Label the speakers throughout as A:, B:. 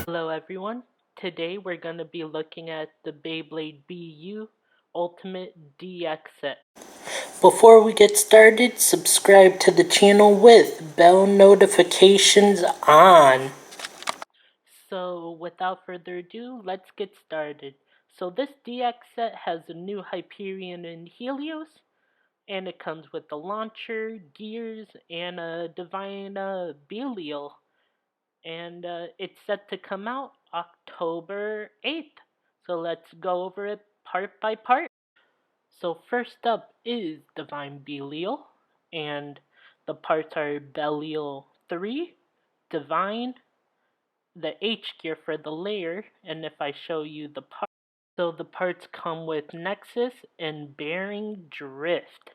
A: Hello everyone. Today we're going to be looking at the Beyblade BU Ultimate DX set. Before we get started, subscribe to the channel with bell notifications on. So without further ado, let's get started. So this DX set has a new Hyperion and Helios, and it comes with the launcher, gears, and a Divine Belial. And it's set to come out October 8th. So let's go over it part by part. So first up is Divine Belial, and the parts are Belial 3, Divine, the H gear for the layer, and if I show you the parts, so the parts come with Nexus and Bearing Drift.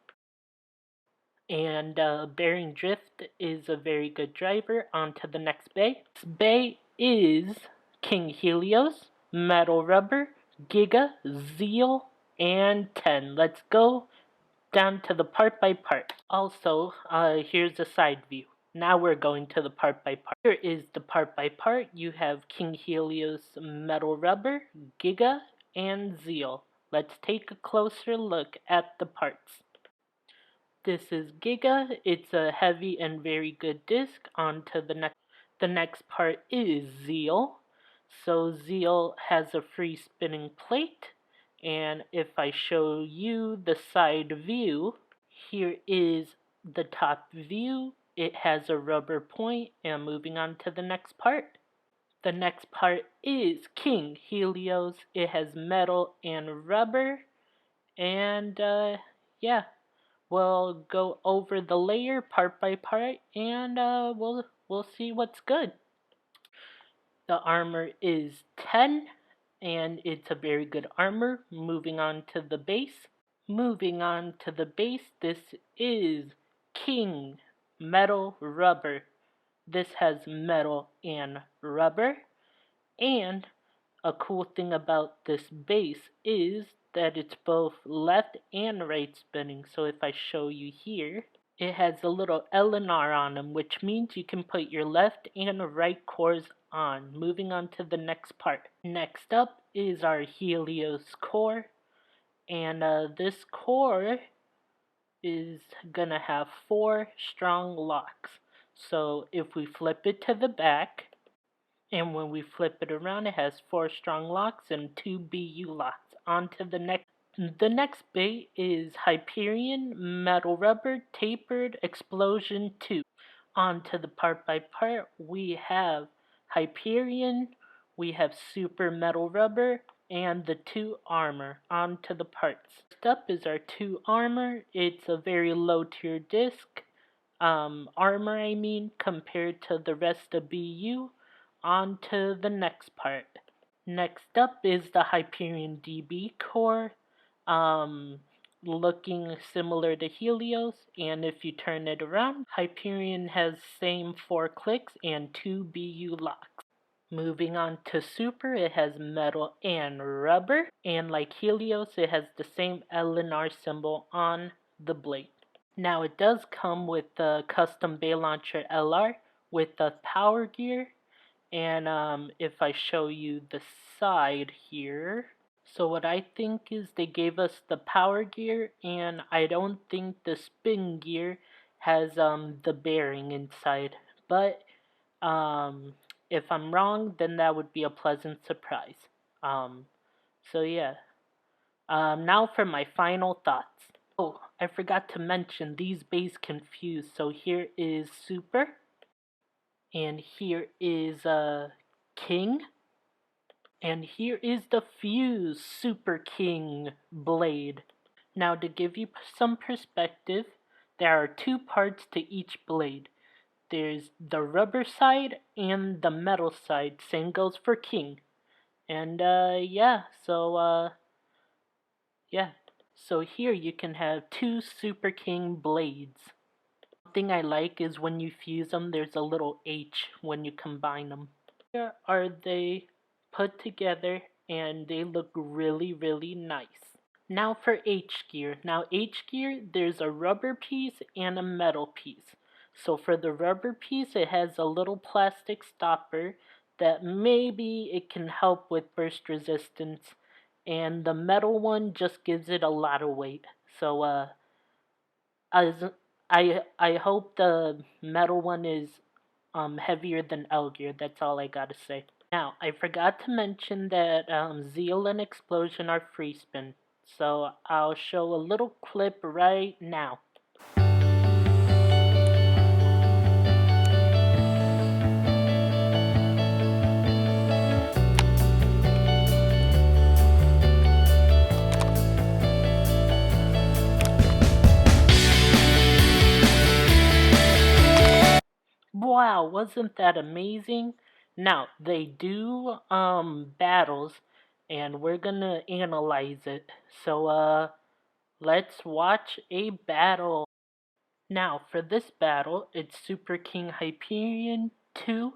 A: And Bearing Drift is a very good driver. On to the next bay. This bay is King Helios, Metal Rubber, Giga, Zeal, and 10. Let's go down to the part by part. Also, here's a side view. Now we're going to the part by part. Here is the part by part. You have King Helios, Metal Rubber, Giga, and Zeal. Let's take a closer look at the parts. This is Giga. It's a heavy and very good disc. On to the next. The next part is Zeal. So Zeal has a free spinning plate. And if I show you the side view, here is the top view. It has a rubber point. And moving on to the next part. The next part is King Helios. It has metal and rubber. And yeah. We'll go over the layer part by part, and we'll see what's good. The armor is 10, and it's a very good armor. Moving on to the base. This is King Metal Rubber. This has metal and rubber, and a cool thing about this base is that it's both left and right spinning. So if I show you here, it has a little L and R on them, which means you can put your left and right cores on. Moving on to the next part. Next up is our Helios core, and this core is gonna have 4 strong locks. So if we flip it to the back, and when we flip it around, it has 4 strong locks and 2 BU locks. On to the next. The next bait is Hyperion Metal Rubber Tapered Explosion 2. On to the part by part. We have Hyperion, we have Super Metal Rubber, and the 2 armor. On to the parts. Next up is our 2 armor. It's a very low tier disc. Armor, I mean, compared to the rest of BU. On to the next part. Next up is the Hyperion DB core, looking similar to Helios, and if you turn it around, Hyperion has same 4 clicks and 2 BU locks. Moving on to Super, it has metal and rubber, and like Helios, it has the same L and R symbol on the blade. Now it does come with the custom Bay Launcher LR with the power gear. And if I show you the side here, so what I think is they gave us the power gear, and I don't think the spin gear has the bearing inside. But if I'm wrong, then that would be a pleasant surprise. So yeah. Now for my final thoughts. Oh, I forgot to mention these bays confuse. So here is Super. And here is King. And here is the Fuse Super King blade. Now to give you some perspective, there are 2 parts to each blade. There's the rubber side and the metal side. Same goes for King. And yeah, so here you can have 2 Super King blades. One thing I like is when you fuse them, there's a little H when you combine them. Here are they put together, and they look really, really nice. Now for H gear. Now H gear, there's a rubber piece and a metal piece. So for the rubber piece, it has a little plastic stopper that maybe it can help with burst resistance, and the metal one just gives it a lot of weight. So as I hope the metal one is heavier than L gear. That's all I gotta say. Now, I forgot to mention that Zeal and Explosion are free spin, so I'll show a little clip right now. Wow, wasn't that amazing? Now, they do battles, and we're gonna analyze it. So let's watch a battle. Now, for this battle, it's Super King Hyperion 2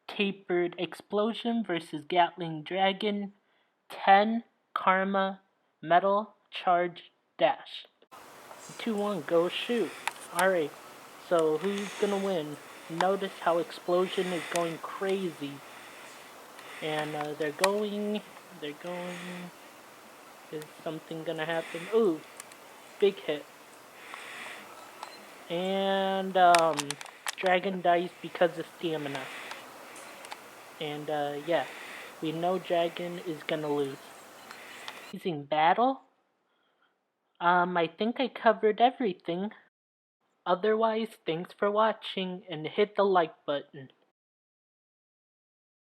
A: Tapered Explosion versus Gatling Dragon 10 Karma Metal Charge Dash. 2-1, go shoot. Alright, so who's gonna win? Notice how Explosion is going crazy. And they're going. Is something gonna happen? Ooh, big hit. And Dragon dies because of stamina. And yeah, we know Dragon is gonna lose. Using battle? I think I covered everything. Otherwise, thanks for watching and hit the like button.